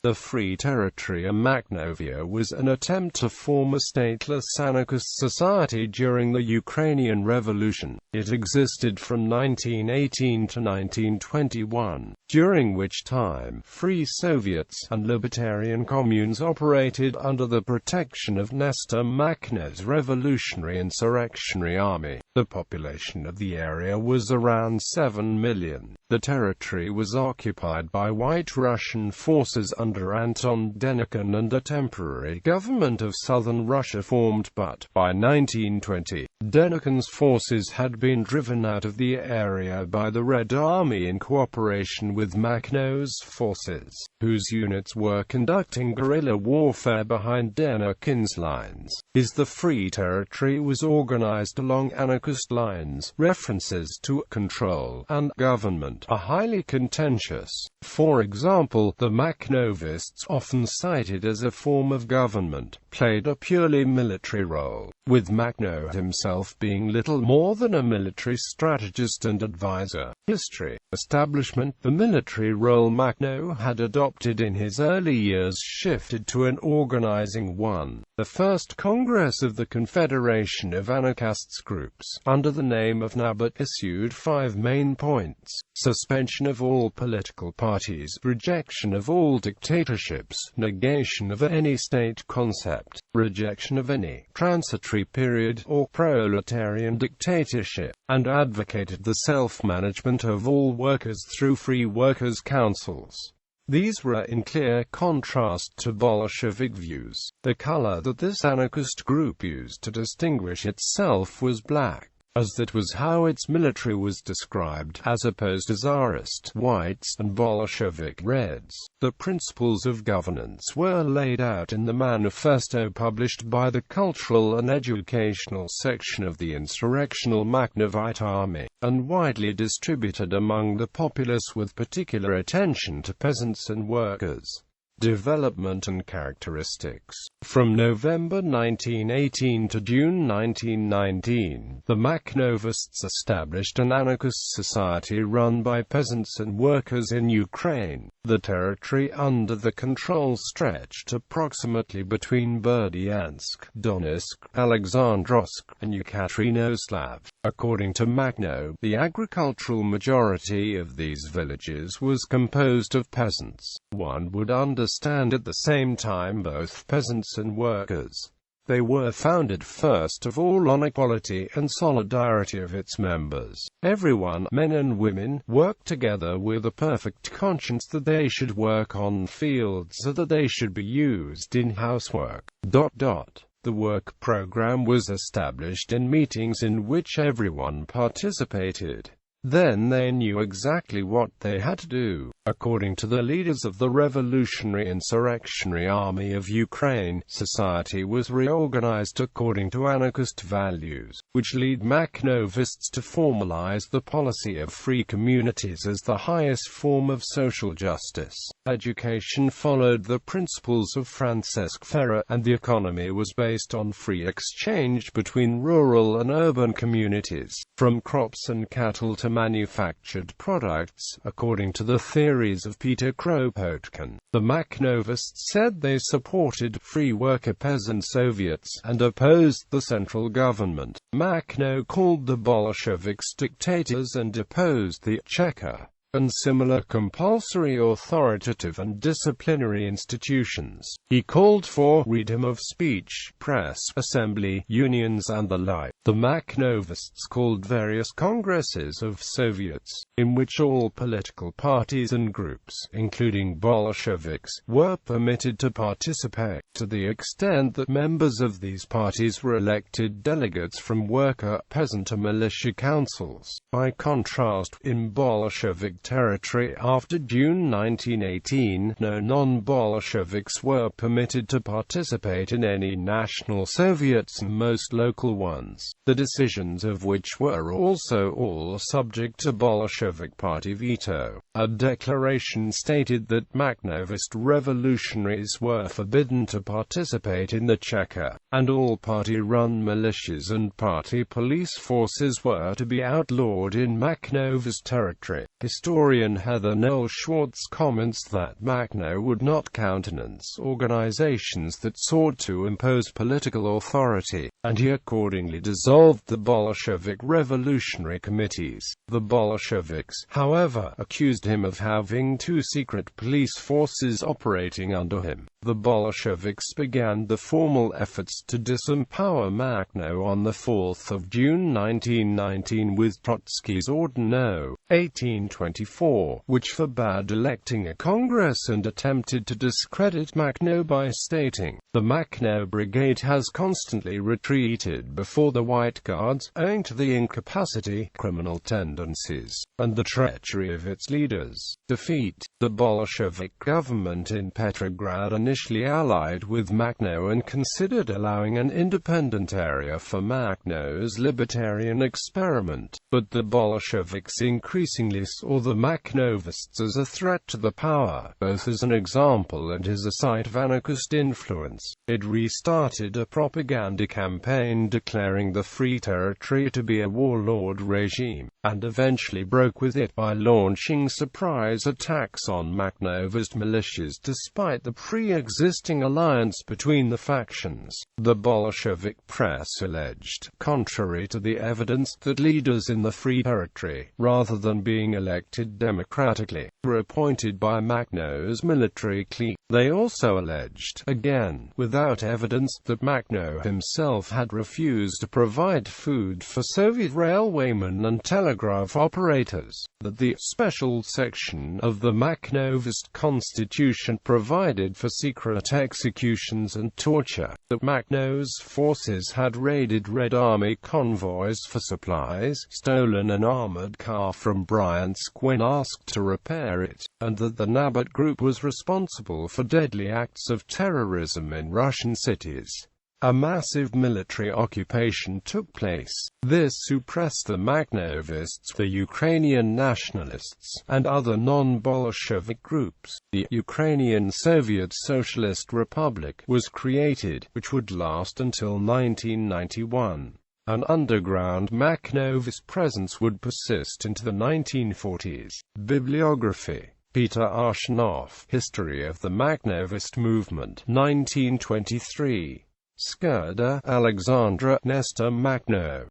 The Free Territory of Makhnovia was an attempt to form a stateless anarchist society during the Ukrainian Revolution. It existed from 1918 to 1921, during which time Free Soviets and libertarian communes operated under the protection of Nestor Makhno's revolutionary insurrectionary army. The population of the area was around 7 million. The territory was occupied by White Russian forces under Anton Denikin and a temporary government of southern Russia formed, but by 1920, Denikin's forces had been driven out of the area by the Red Army in cooperation with Makhno's forces, whose units were conducting guerrilla warfare behind Denikin's lines. The Free Territory was organized along anarchist lines. References to control and government are highly contentious. For example, the Makhnovists, often cited as a form of government, played a purely military role, with Makhno himself being little more than a military strategist and advisor. History. Establishment. The military role Makhno had adopted in his early years shifted to an organizing one. The first Congress of the Confederation of Anarchists groups, under the name of NABUT, issued 5 main points: suspension of all political parties, rejection of all dictatorships, negation of any state concept, rejection of any transitory period or proletarian dictatorship, and advocated the self-management of all workers through free workers' councils. These were in clear contrast to Bolshevik views. The color that this anarchist group used to distinguish itself was black, as that was how its military was described, as opposed to Tsarist whites and Bolshevik reds. The principles of governance were laid out in the manifesto published by the cultural and educational section of the insurrectional Makhnovite army, and widely distributed among the populace with particular attention to peasants and workers. Development and characteristics. From November 1918 to June 1919, the Makhnovists established an anarchist society run by peasants and workers in Ukraine. The territory under the control stretched approximately between Berdyansk, Donetsk, Alexandrovsk, and Yekaterinoslav. According to Makhno, the agricultural majority of these villages was composed of peasants. One would understand at the same time both peasants and workers. They were founded first of all on equality and solidarity of its members. Everyone, men and women, worked together with a perfect conscience that they should work on fields or that they should be used in housework. The work program was established in meetings in which everyone participated. Then they knew exactly what they had to do. According to the leaders of the Revolutionary Insurrectionary Army of Ukraine, society was reorganized according to anarchist values, which lead Makhnovists to formalize the policy of free communities as the highest form of social justice. Education followed the principles of Francesc Ferrer, and the economy was based on free exchange between rural and urban communities, from crops and cattle to manufactured products, according to the theories of Peter Kropotkin. The Makhnovists said they supported free worker peasant Soviets and opposed the central government. Makhno called the Bolsheviks dictators and opposed the Cheka and similar compulsory authoritative and disciplinary institutions. He called for freedom of speech, press, assembly, unions and the like. The Makhnovists called various congresses of Soviets, in which all political parties and groups, including Bolsheviks, were permitted to participate, to the extent that members of these parties were elected delegates from worker, peasant and militia councils. By contrast, in Bolshevik territory after June 1918, no non-Bolsheviks were permitted to participate in any national Soviets and most local ones, the decisions of which were also all subject to Bolshevik party veto. A declaration stated that Makhnovist revolutionaries were forbidden to participate in the Cheka, and all party-run militias and party police forces were to be outlawed in Makhnovist territory. Historian Heather Noel Schwartz comments that Makhno would not countenance organizations that sought to impose political authority, and he accordingly dissolved the Bolshevik revolutionary committees. The Bolsheviks, however, accused him of having two secret police forces operating under him. The Bolsheviks began the formal efforts to disempower Makhno on 4 June 1919 with Trotsky's Order No. 1824, which forbade electing a Congress and attempted to discredit Makhno by stating, "The Makhno Brigade has constantly retreated before the White Guards, owing to the incapacity, criminal tendencies, and the treachery of its leaders." Defeat. The Bolshevik government in Petrograd initially allied with Makhno and considered allowing an independent area for Makhno's libertarian experiment, but the Bolsheviks increasingly saw the Makhnovists as a threat to the power, both as an example and as a site of anarchist influence. It restarted a propaganda campaign declaring the Free Territory to be a warlord regime, and eventually broke with it by launching surprise attacks on Makhnovist militias despite the pre-existing alliance between the factions. The Bolshevik press alleged, contrary to the evidence, that leaders in the Free Territory, rather than being elected democratically, were appointed by Makhno's military clique. They also alleged, again without evidence, that Makhno himself had refused to provide food for Soviet railwaymen and telegraph operators, that the special section of the Makhnovist constitution provided for secret executions and torture, that Makhno's forces had raided Red Army convoys for supplies, stolen an armored car from Bryansk when asked to repair it, and that the Nabat group was responsible for deadly acts of terrorism in Russian cities. A massive military occupation took place. This suppressed the Makhnovists, the Ukrainian nationalists, and other non-Bolshevik groups. The Ukrainian Soviet Socialist Republic was created, which would last until 1991. An underground Makhnovist presence would persist into the 1940s. Bibliography. Peter Arshinoff, History of the Makhnovist Movement, 1923. Skurda, Alexandra, Nestor. Makhno.